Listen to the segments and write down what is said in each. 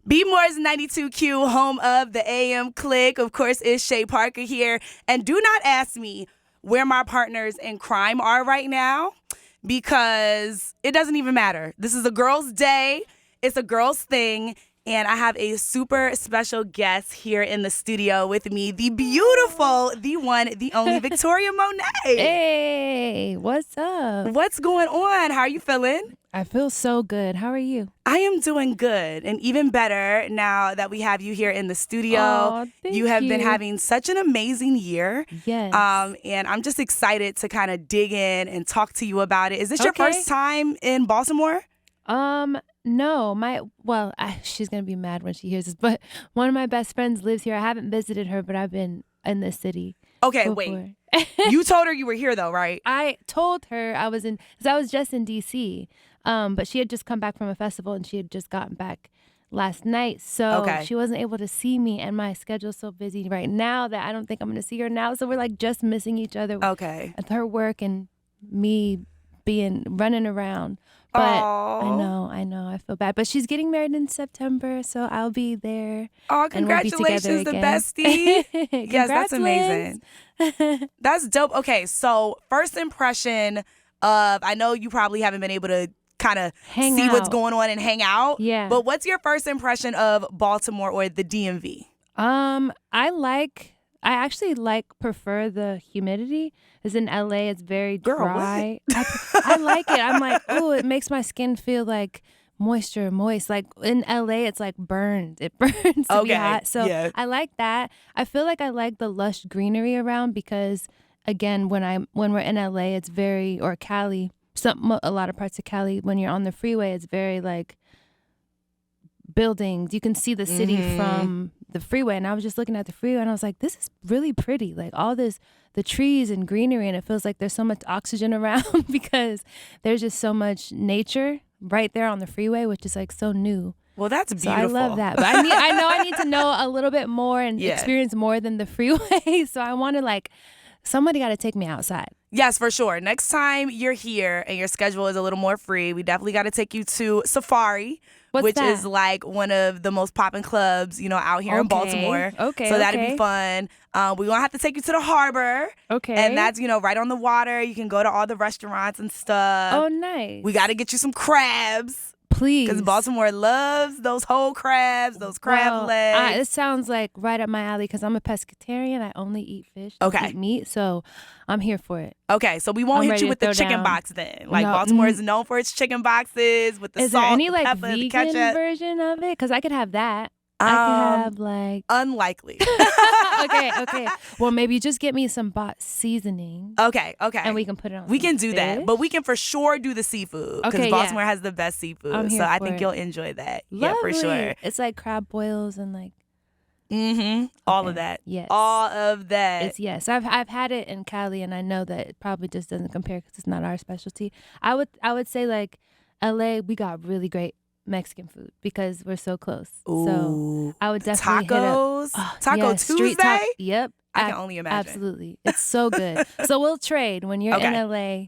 B-More's 92Q, home of the AM Clique. Of course, it's Shay Parker here. And do not ask me where my partners in crime are right now, because it doesn't even matter. This is a girl's day. It's a girl's thing. And I have a super special guest here in the studio with me, the beautiful, the one, the only Victoria Monet. Hey, what's up? What's going on? How are you feeling? I feel so good. How are you? I am doing good, and even better now that we have you here in the studio. Aw, thank you have been you. having such an amazing year. Yes. And I'm just excited to kind of dig in and talk to you about it. Is this your Okay. first time in Baltimore? No, she's going to be mad when she hears this, but one of my best friends lives here. I haven't visited her, but I've been in this city. Okay, before. wait. You told her you were here though, right? I told her because I was just in DC, but she had just come back from a festival and she had just gotten back last night. So Okay. she wasn't able to see me, and my schedule's so busy right now that I don't think I'm going to see her now. So we're like just missing each other Okay. with her work and me running around. But Aw. I know, I feel bad. But she's getting married in September, so I'll be there. Oh, and we'll be congratulations, together the again. bestie. Yes, that's Congrats, amazing. Lynn. That's dope. Okay, so first impression of, I know you probably haven't been able to kind of Hang see what's out. going on and hang out. Yeah. But what's your first impression of Baltimore or the DMV? I actually prefer the humidity. Because in LA, it's very Girl, what? dry. I like it. I'm like, oh, it makes my skin feel like moist. Like in LA, it's like burned. It burns to be Okay, hot. So yeah. I like that. I feel like I like the lush greenery around because, again, when we're in LA, it's very, or Cali, a lot of parts of Cali, when you're on the freeway, it's very like buildings. You can see the city from the freeway. And I was just looking at the freeway and I was like, this is really pretty. Like all this, the trees and greenery, and it feels like there's so much oxygen around because there's just so much nature right there on the freeway, which is like so new. Well, that's So beautiful. I love that. But I need to know a little bit more and Yeah. experience more than the freeway. So I want to somebody got to take me outside. Yes, for sure. Next time you're here and your schedule is a little more free, we definitely got to take you to Safari, What's which that? is like one of the most popping clubs, out here in Okay, Baltimore. okay, So that'd okay. be fun. We're going to have to take you to the harbor. Okay. And that's, right on the water. You can go to all the restaurants and stuff. Oh, nice. We got to get you some crabs. Please. Because Baltimore loves those whole crabs, those crab Well, legs. it sounds like right up my alley because I'm a pescatarian. I only eat fish. I don't Okay. eat meat, so I'm here for it. Okay, so we won't I'm hit ready you to with the throw chicken down. box then. Like No, Baltimore is known for its chicken boxes with the Is salt, there any the pepper, the vegan ketchup. version of it? Because I could have that. I could have Unlikely. okay. Well, maybe just get me some bot seasoning. Okay. And we can put it on. We some can do that, fish. but we can for sure do the seafood because Okay, yeah. Baltimore has the best seafood. I'm here So I for think it. you'll enjoy that. Lovely. Yeah, for sure. It's like crab boils and All Okay. of that. Yes. All of that. It's yes. I've had it in Cali, and I know that it probably just doesn't compare because it's not our specialty. I would say like LA, we got really great Mexican food because we're so close. So Ooh. I would definitely Tacos. hit up Taco yes, Tuesday. street Yep. I can only imagine. Absolutely. It's so good. So we'll trade when you're Okay. in LA.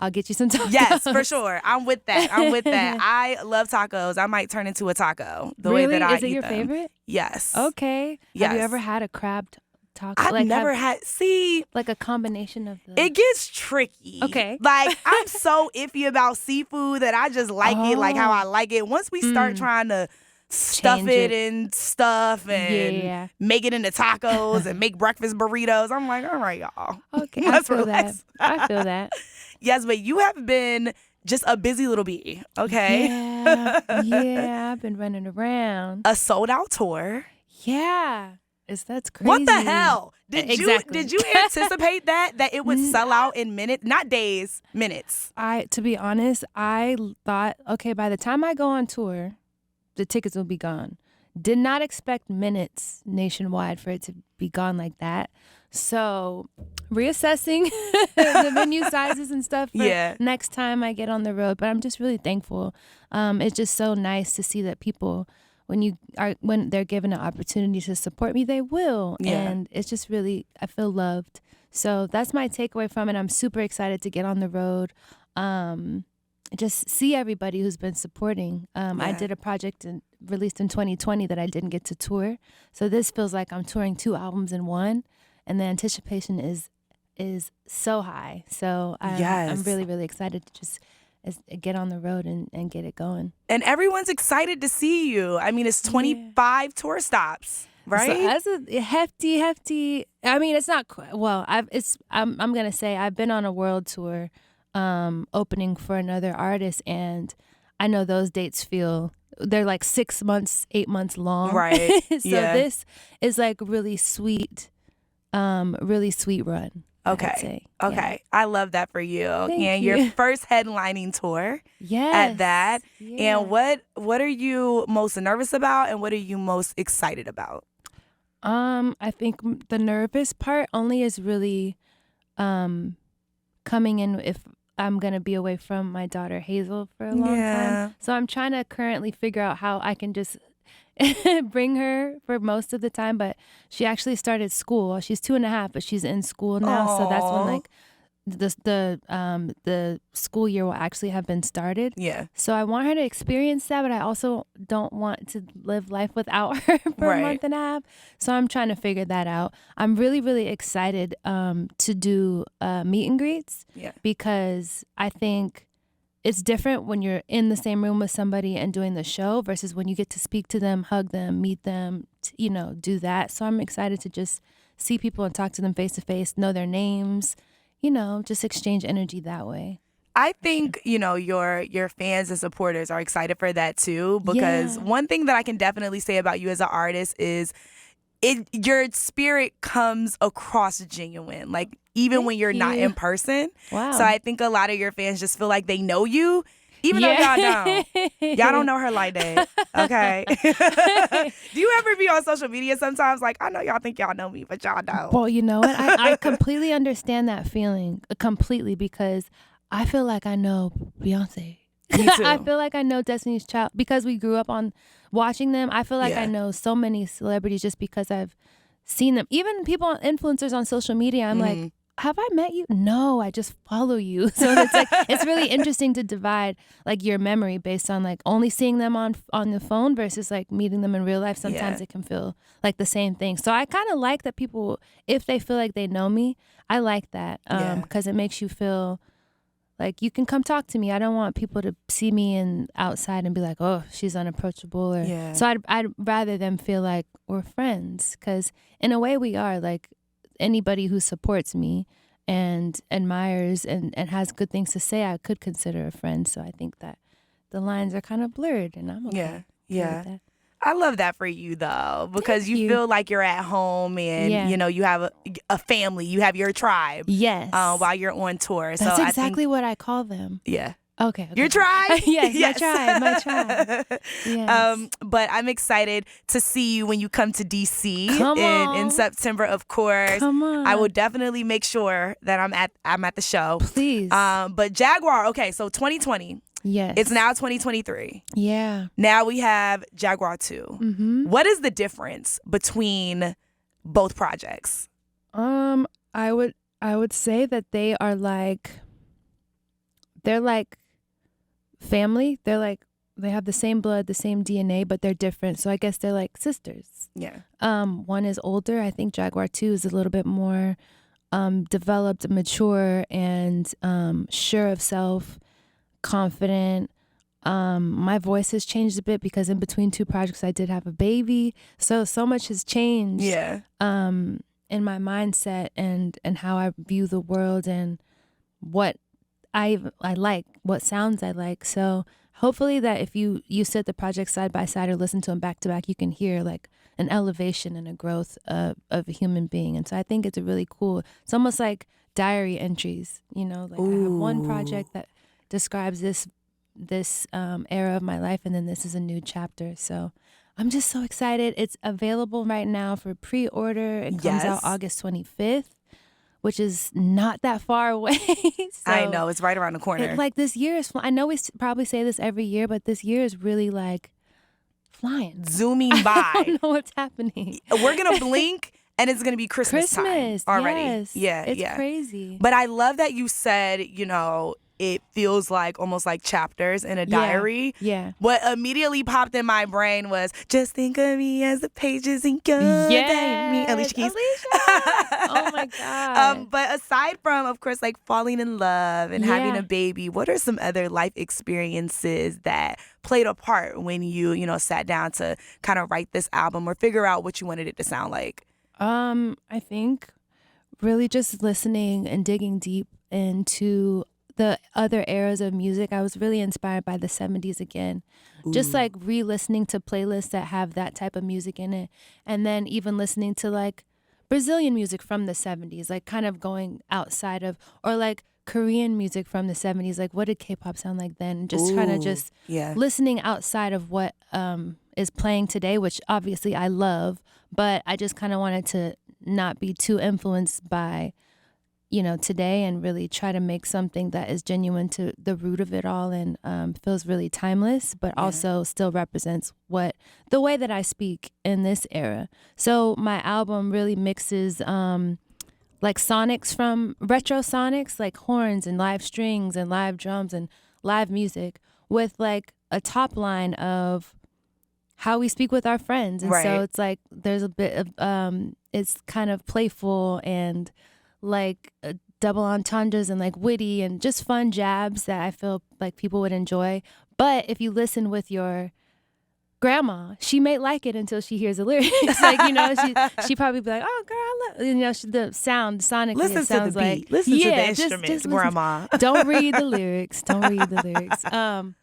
I'll get you some tacos. Yes, for sure. I'm with that. I love tacos. I might turn into a taco the way Really? that I Is it eat your them. favorite? Yes. Okay. Yes. Have you ever had a crab taco? I've never had. See, like a combination of the. it gets tricky. Okay. Like, I'm so iffy about seafood that I just like it like how I like it. Once we start trying to stuff Change it it. and stuff and Yeah. make it into tacos and make breakfast burritos, I'm like, all right, y'all. Okay, Let's I feel relax. that. I feel that. Yes, but you have been just a busy little bee, okay? Yeah, I've been running around. A sold out tour. Yeah, that's crazy. What the hell? Exactly. Did you anticipate that it would sell out in minutes, not days, minutes? To be honest, I thought, okay, by the time I go on tour, the tickets will be gone. Did not expect minutes nationwide for it to be gone like that. So reassessing the venue sizes and stuff for Yeah. next time I get on the road. But I'm just really thankful. It's just so nice to see that people, when they're given an opportunity to support me, they will. Yeah. And it's just really, I feel loved. So that's my takeaway from it. I'm super excited to get on the road. just see everybody who's been supporting. I did a project released in 2020 that I didn't get to tour. So this feels like I'm touring 2 albums in one, and the anticipation is so high. So I'm really, really excited to just get on the road and get it going. And everyone's excited to see you. I mean, it's 25 tour stops, right? So that's a hefty. I mean, it's not well. I'm gonna say I've been on a world tour, opening for another artist, and I know those dates they're like 6 months, 8 months long, right? So this is like really sweet run. Okay. Okay. I love that for you. Thank you. Your first headlining tour yes. at that. Yeah. And what are you most nervous about and what are you most excited about? I think the nervous part only is really coming in if I'm going to be away from my daughter Hazel for a long time. So I'm trying to currently figure out how I can just bring her for most of the time, but she actually started school. She's 2.5, but she's in school now. Aww. So that's when like the school year will actually have been started. Yeah. So I want her to experience that, but I also don't want to live life without her for a month and a half. So I'm trying to figure that out. I'm really, really excited to do meet and greets because I think it's different when you're in the same room with somebody and doing the show versus when you get to speak to them, hug them, meet them, do that. So I'm excited to just see people and talk to them face to face, know their names, just exchange energy that way. I think, your fans and supporters are excited for that too, because one thing that I can definitely say about you as an artist is your spirit comes across genuine, like even when you're not in person. Wow. So I think a lot of your fans just feel like they know you, even though y'all don't. Y'all don't know her like that, okay? Do you ever be on social media sometimes like, I know y'all think y'all know me, but y'all don't? Well, you know what? I completely understand that feeling, completely, because I feel like I know Beyonce. Me too. I feel like I know Destiny's Child because we grew up on watching them. I feel like I know so many celebrities just because I've seen them. Even influencers on social media, I'm like, have I met you? No, I just follow you. So it's like it's really interesting to divide like your memory based on like only seeing them on the phone versus like meeting them in real life. Sometimes it can feel like the same thing. So I kind of like that people, if they feel like they know me, I like that because it makes you feel like you can come talk to me. I don't want people to see me outside and be like, oh, she's unapproachable. So I'd rather them feel like we're friends because in a way we are. Like anybody who supports me and admires and has good things to say, I could consider a friend. So I think that the lines are kind of blurred and I'm okay. Yeah. With that. I love that for you though, because you feel like you're at home and you have a family, you have your tribe. Yes. While you're on tour. That's so exactly what I call them. Yeah. Okay. Your tribe? Yes, my tribe. Yes. But I'm excited to see you when you come to DC in September, of course. Come on. I will definitely make sure that I'm at the show. Please. But Jaguar, okay, so 2020. Yes. It's now 2023. Yeah. Now we have Jaguar II. Mm-hmm. What is the difference between both projects? I would say that they're like family. They have the same blood, the same DNA, but they're different. So I guess they're like sisters. Yeah. One is older. I think Jaguar II is a little bit more developed, mature, and sure of self, confident. My voice has changed a bit because in between 2 projects I did have a baby. So much has changed. Yeah. In my mindset and how I view the world and what I like, what sounds I like. So hopefully that if you sit the projects side by side or listen to them back to back, you can hear like an elevation and a growth of a human being. And so I think it's a really cool, it's almost like diary entries, like I have one project that describes this era of my life and then this is a new chapter. So I'm just so excited. It's available right now for pre-order. It comes out August 25th. Which is not that far away. So, I know, it's right around the corner. Like this year is, I know we probably say this every year, but this year is really like flying. Zooming by. I don't know what's happening. We're going to blink and it's going to be Christmas time already. Yes. Yeah, it's crazy. But I love that you said, it feels like almost like chapters in a diary. Yeah. What immediately popped in my brain was just think of me as the pages in your diary. Alicia Keys. Oh my God. But aside from, of course, like falling in love and having a baby, what are some other life experiences that played a part when you know, sat down to kind of write this album or figure out what you wanted it to sound like? I think really just listening and digging deep into the other eras of music. I was really inspired by the 70s again. Ooh. Just like re-listening to playlists that have that type of music in it. And then even listening to like Brazilian music from the 70s, like kind of going outside of, or like Korean music from the 70s, like what did K-pop sound like then? Just kind of just listening outside of what is playing today, which obviously I love, but I just kind of wanted to not be too influenced by, you know, today, and really try to make something that is genuine to the root of it all, and feels really timeless, but also still represents the way that I speak in this era. So my album really mixes like sonics from retro sonics, like horns and live strings and live drums and live music, with like a top line of how we speak with our friends. And so it's like there's a bit of it's kind of playful and like double entendres and like witty and just fun jabs that I feel like people would enjoy. But if you listen with your grandma, she may like it until she hears the lyrics. Like, you know, she probably be like, "Oh, girl, I love," you know, the sound sonically. Listen it sounds to the beat. like Listen to the instruments, just grandma. Don't read the lyrics. Don't read the lyrics.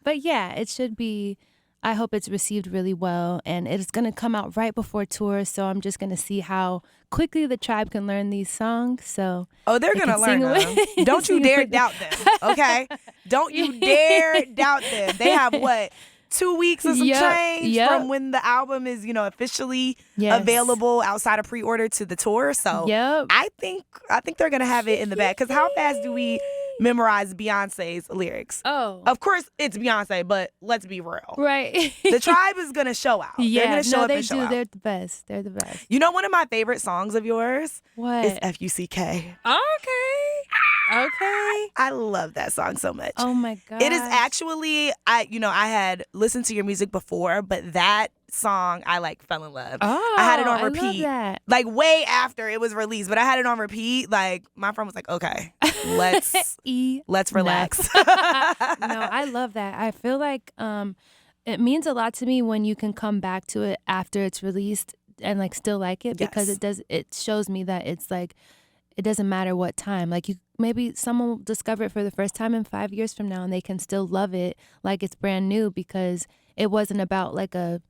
But yeah, it should be. I hope it's received really well, and it's going to come out right before tour, so I'm just going to see how quickly the tribe can learn these songs. So they're going to learn them. Don't you dare doubt them, okay? Don't you dare doubt them. They have, 2 weeks or some change from when the album is, you know, officially available outside of pre-order to the tour. So I think they're going to have it in the bag, because how fast do we memorize Beyonce's lyrics? Oh. Of course it's Beyonce, but let's be real. Right. The tribe is going to show out. Yeah, they're going to show up they and show do. out. They're the best. They're the best. You know, one of my favorite songs of yours is F-U-C-K. Okay. I love that song so much. Oh my God. It is actually, I had listened to your music before, but that song I like fell in love. Oh, I had it on repeat. I love that. Like way after it was released, but I had it on repeat. Like my friend was like, "Okay, let's relax." No, I love that. I feel like it means a lot to me when you can come back to it after it's released and like still like it, because it shows me that it's like it doesn't matter what time. Like maybe someone will discover it for the first time in 5 years from now, and they can still love it like it's brand new, because it wasn't about like a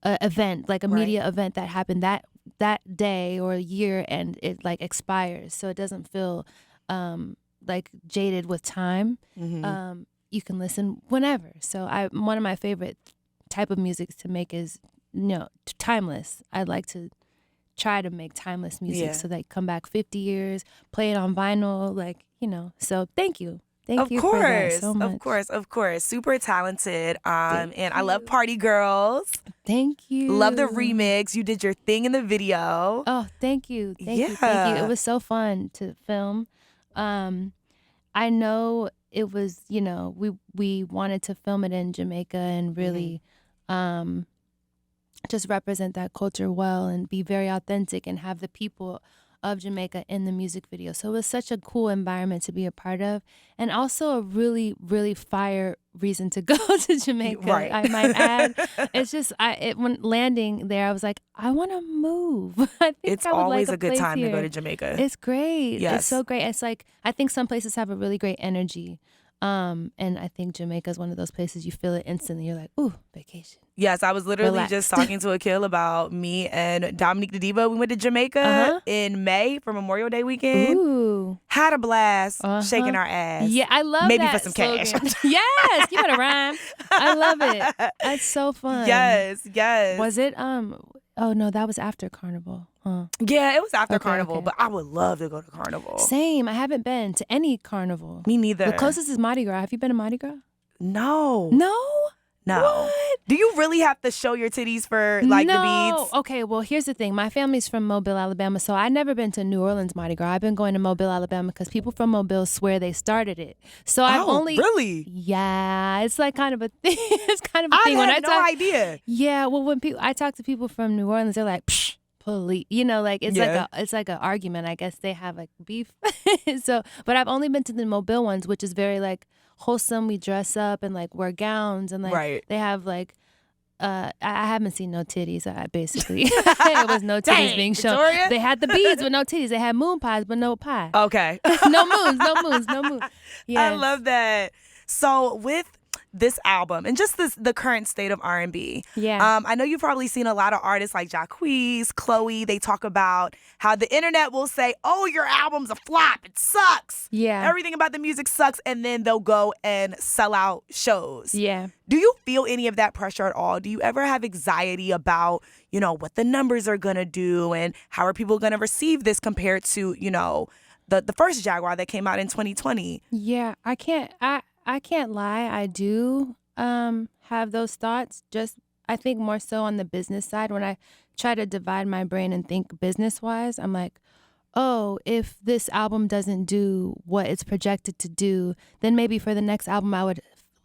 event, like a media event that happened that day or year, and it like expires, so it doesn't feel like jaded with time. Mm-hmm. You can listen whenever. So one of my favorite type of music to make is, you know, timeless. I'd like to try to make timeless music so they come back 50 years, play it on vinyl, like, you know. So thank you. Thank you for that so much. Of course. Super talented. And I love Party Girls. Thank you. Love the remix. You did your thing in the video. Oh, thank you. Thank you. It was so fun to film. I know it was, you know, we wanted to film it in Jamaica and really just represent that culture well and be very authentic and have the people of Jamaica in the music video. So it was such a cool environment to be a part of, and also a really, really fire reason to go to Jamaica. Right. I might add. It's just when landing there, I was like, I want to move. I think it's I would always like a good place time here. to go to Jamaica. It's great. Yes. It's so great. It's like, I think some places have a really great energy. And I think Jamaica is one of those places you feel it instantly. You're like, ooh, vacation. Yes, I was literally just talking to Akil about me and Dominique the Diva. We went to Jamaica in May for Memorial Day weekend. Ooh. Had a blast shaking our ass. Yeah, I love Maybe that for some cash. Yes, give it a rhyme. I love it. That's so fun. Yes. Was it, oh no, that was after Carnival. Huh. Yeah, it was after Carnival, okay. but I would love to go to Carnival. Same. I haven't been to any carnival. Me neither. The closest is Mardi Gras. Have you been to Mardi Gras? No. No? No. What? Do you really have to show your titties for like the beads? Okay, well, here's the thing. My family's from Mobile, Alabama, so I've never been to New Orleans Mardi Gras. I've been going to Mobile, Alabama because people from Mobile swear they started it. So I've only really? Yeah, it's like kind of a thing. It's kind of a thing. I had no idea. Yeah, well, when I talk to people from New Orleans, they're like, psh, police. You know, like it's like an argument. I guess they have like beef. But I've only been to the Mobile ones, which is very like wholesome. We dress up and like wear gowns and like they have like I haven't seen no titties. Basically, it was no titties being shown. Victoria? They had the beads, but no titties. They had moon pies, but no pie. Okay. No moons. Yeah, I love that. So with this album and just the current state of R&B. Yeah. I know you've probably seen a lot of artists like Jaguar, Chloe. They talk about how the internet will say, "Oh, your album's a flop. It sucks. Yeah. Everything about the music sucks," and then they'll go and sell out shows. Yeah. Do you feel any of that pressure at all? Do you ever have anxiety about, what the numbers are gonna do and how are people gonna receive this compared to, the first Jaguar that came out in 2020? Yeah, I can't lie. I do have those thoughts. Just I think more so on the business side. When I try to divide my brain and think business wise, I'm like, oh, if this album doesn't do what it's projected to do, then maybe for the next album I would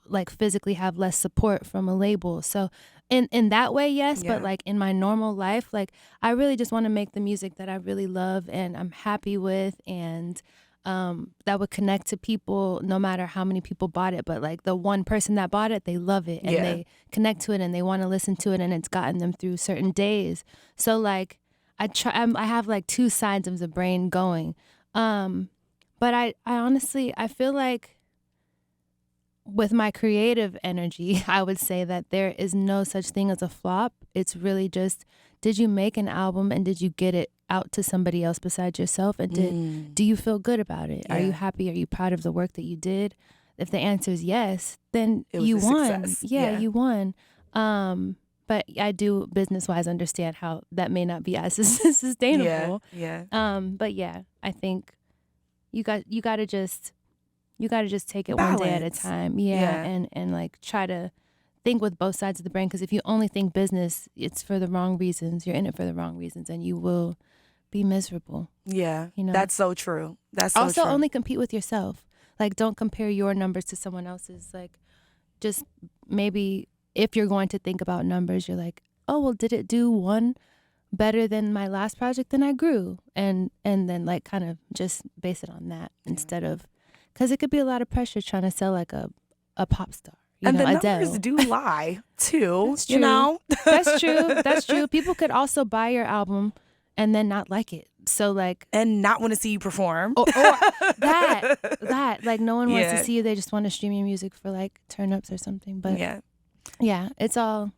like physically have less support from a label. So in that way, yes, but like in my normal life, like I really just want to make the music that I really love and I'm happy with and that would connect to people no matter how many people bought it. But like the one person that bought it, they love it and they connect to it and they want to listen to it and it's gotten them through certain days. So like I have like two sides of the brain going. But I honestly, I feel like with my creative energy, I would say that there is no such thing as a flop. It's really just, did you make an album and did you get it out to somebody else besides yourself? And do you feel good about it? Are you happy? Are you proud of the work that you did? If the answer is yes, then you won. Success. Yeah, you won. But I do business-wise understand how that may not be as sustainable. Yeah. But yeah, I think you got to just take it one day at a time. Yeah. And like try to think with both sides of the brain, because if you only think business, it's for the wrong reasons. You're in it for the wrong reasons and you will be miserable. Yeah. That's so true. That's so also true. only compete with yourself. Like don't compare your numbers to someone else's. Like just maybe if you're going to think about numbers, you're like, oh, well, did it do one better than my last project? Then I grew. And then like kind of just base it on that instead of, because it could be a lot of pressure trying to sell like a pop star. And the Adele. numbers do lie too. That's true. That's true. People could also buy your album and then not like it. So like, and not want to see you perform. Or that like no one wants to see you. They just want to stream your music for like turn-ups or something. But yeah, it's all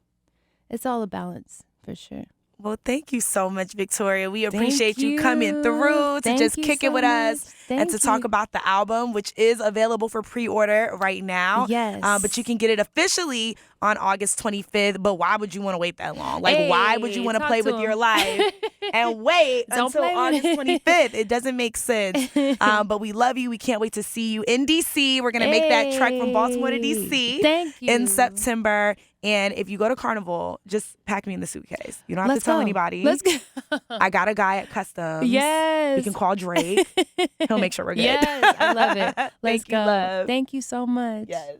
a balance for sure. Well, thank you so much, Victoria. We appreciate you coming through to just kick it with us and to talk about the album, which is available for pre-order right now. Yes. But you can get it officially on August 25th. But why would you want to wait that long? Like, why would you want to play with your life and wait until August 25th? It doesn't make sense. But we love you. We can't wait to see you in D.C. We're going to make that trek from Baltimore to D.C. Thank you. in September. And if you go to Carnival, just pack me in the suitcase. You don't have to tell anybody. Let's go. I got a guy at Customs. Yes. We can call Drake. He'll make sure we're good. Yes, I love it. Let's Thank you, go. love. Thank you so much. Yes.